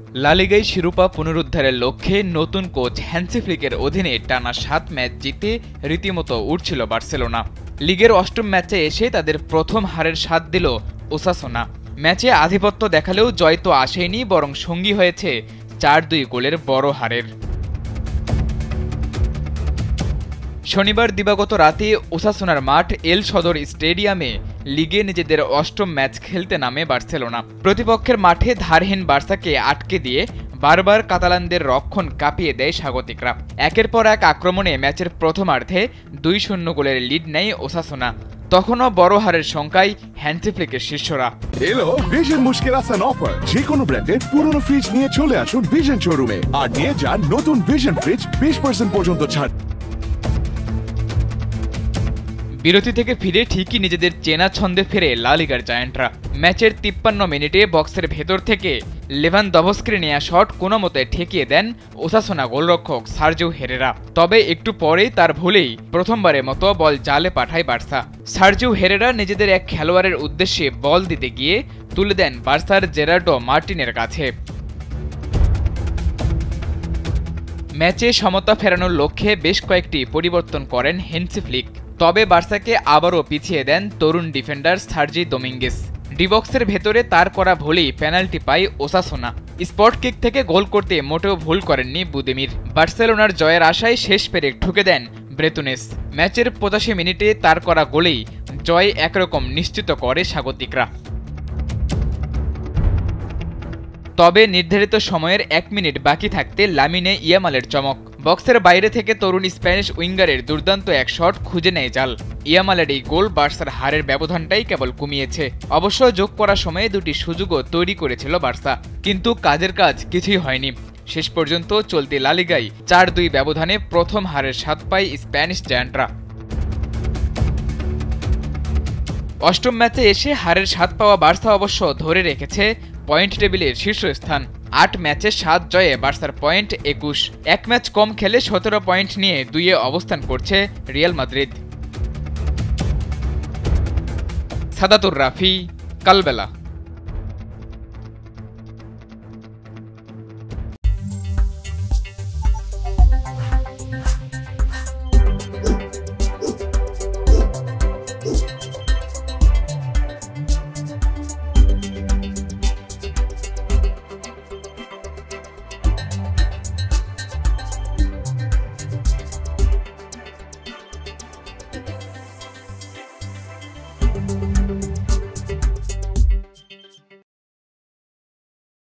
লা লিগায় শিরোপা পুনরুদ্ধারের লক্ষ্যে নতুন কোচ হ্যান্সি ফ্লিকের অধীনে টানা ৭ ম্যাচ জিতে রীতিমতো উঠছিল বার্সেলোনা। লিগের অষ্টম ম্যাচে এসে তাদের প্রথম হারের স্বাদ দিল ওসাসুনা। ম্যাচে আধিপত্য দেখালেও জয় তো আসেনি, বরং সঙ্গী হয়েছে ৪-২ গোলের বড় হারের। শনিবার দিবাগত রাতে ওসাসুনার মাঠ এল সদর স্টেডিয়ামে লিগে নিজেদের অষ্টম ম্যাচ খেলতে নামে বার্সেলোনা। প্রতিপক্ষের মাঠে ধারহীন বার্সাকে আটকে দিয়ে বারবার কাতালানদের রক্ষণ কাঁপিয়ে দেয় স্বাগতিকরা। একের পর এক আক্রমণে ম্যাচের প্রথমার্ধে ২-০ গোলের লিড নেয় ওসাসুনা। তখনও বড় হারের শঙ্কায় হ্যান্সি ফ্লিকের শিষ্যরা। এলো ভিশন মুশকিল আসান অফার। যে কোনো ব্র্যান্ডের পুরনো ফ্রিজ নিয়ে চলে আসুন ভিশন শোরুমে আর নিয়ে যান নতুন ভিশন ফ্রিজ 20% পর্যন্ত ছাড়। বিরতি থেকে ফিরে ঠিকই নিজেদের চেনা ছন্দে ফেরে লা লিগার জায়ান্টরা। ম্যাচের ৫৩ মিনিটে বক্সের ভেতর থেকে লেভানদভস্কির নেয়া শট কোনোমতে ঠেকিয়ে দেন ওসাসুনা গোলরক্ষক সার্জিও হেরেরা। তবে একটু পরেই তার ভুলেই প্রথমবারের মতো বল জালে পাঠায় বার্সা। সার্জিও হেরেরা নিজেদের এক খেলোয়াড়ের উদ্দেশ্যে বল দিতে গিয়ে তুলে দেন বার্সার জেরার্ডো মার্টিনের কাছে। ম্যাচে সমতা ফেরানোর লক্ষ্যে বেশ কয়েকটি পরিবর্তন করেন হ্যান্সি ফ্লিক। তবে বার্সাকে আবারও পিছিয়ে দেন তরুণ ডিফেন্ডার সার্জি দোমিঙ্গেস। ডিবক্সের ভেতরে তার করা ভুলেই পেনাল্টি পায় ওসাসুনা। স্পট কিক থেকে গোল করতে মোটেও ভুল করেননি বুদেমির। বার্সেলোনার জয়ের আশায় শেষ পেরেক ঠুকে দেন ব্রেতুনেস। ম্যাচের ৮৫ মিনিটে তার করা গোলেই জয় একরকম নিশ্চিত করে স্বাগতিকরা। তবে নির্ধারিত সময়ের ১ মিনিট বাকি থাকতে লামিনে ইয়ামালের চমক। বক্সের বাইরে থেকে তরুণ স্প্যানিশ উইঙ্গারের দুর্দান্ত এক শট খুঁজে নেয় জাল। ইয়ামালের এই গোল বার্সার হারের ব্যবধানটাই কেবল কমিয়েছে। অবশ্য যোগ করার সময়ে দুটি সুযোগও তৈরি করেছিল বার্সা, কিন্তু কাজের কাজ কিছুই হয়নি। শেষ পর্যন্ত চলতি লা লিগায় ৪-২ ব্যবধানে প্রথম হারের স্বাদ পায় স্প্যানিশ জায়ান্টরা। অষ্টম ম্যাচে এসে হারের স্বাদ পাওয়া বার্সা অবশ্য ধরে রেখেছে পয়েন্ট টেবিলের শীর্ষস্থান। ৮ ম্যাচে ৭ জয়ে বার্সার পয়েন্ট ২১। এক ম্যাচ কম খেলে ১৭ পয়েন্ট নিয়ে ২-এ অবস্থান করছে রিয়াল মাদ্রিদ। সাদাতুর রাফি, কালবেলা।